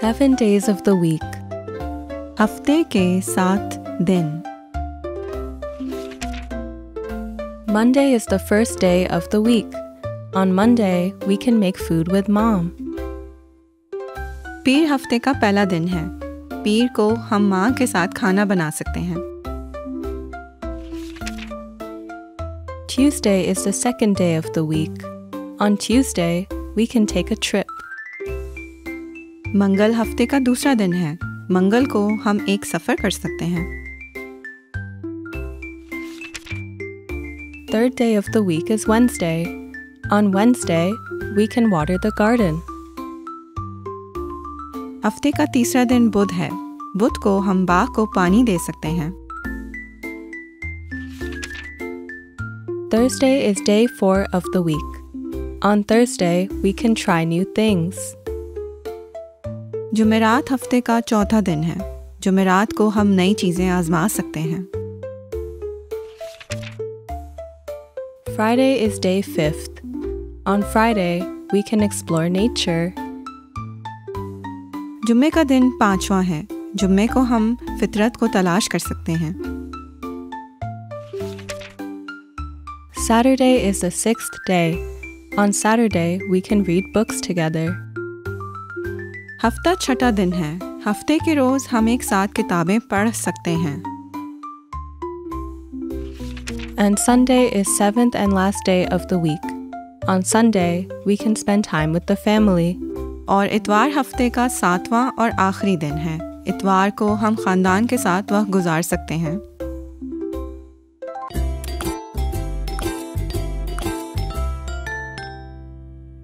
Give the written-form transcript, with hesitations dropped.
7 days of the week. हफ्ते के 7 दिन। Monday is the first day of the week. On Monday, we can make food with Mom. पीर हफ्ते का पहला दिन है। पीर को हम माँ के साथ खाना बना सकते हैं। Tuesday is the second day of the week. On Tuesday, we can take a trip. मंगल हफ्ते का दूसरा दिन है। मंगल को हम एक सफ़र कर सकते हैं। Third day of the week is Wednesday. On Wednesday, we can water the garden. हफ्ते का तीसरा दिन बुध है। बुध को हम बाग को पानी दे सकते हैं। Thursday is day 4 of the week. On Thursday, we can try new things. जुमेरात हफ्ते का चौथा दिन है। जुमेरात को हम नई चीज़ें आजमा सकते हैं। Friday is day 5th. On Friday, we can explore nature. जुम्मे का दिन 5वां है। जुम्मे को हम फितरत को तलाश कर सकते हैं। Saturday is the 6th day. On Saturday, we can read books together. हफ्ता छठा दिन है। हफ्ते के रोज़ हम एक साथ किताबें पढ़ सकते हैं। And Sunday is 7th and last day of the week. On Sunday, we can spend time with the family. और इतवार हफ्ते का 7वां और आखिरी दिन है। इतवार को हम ख़ानदान के साथ वक्त गुजार सकते हैं।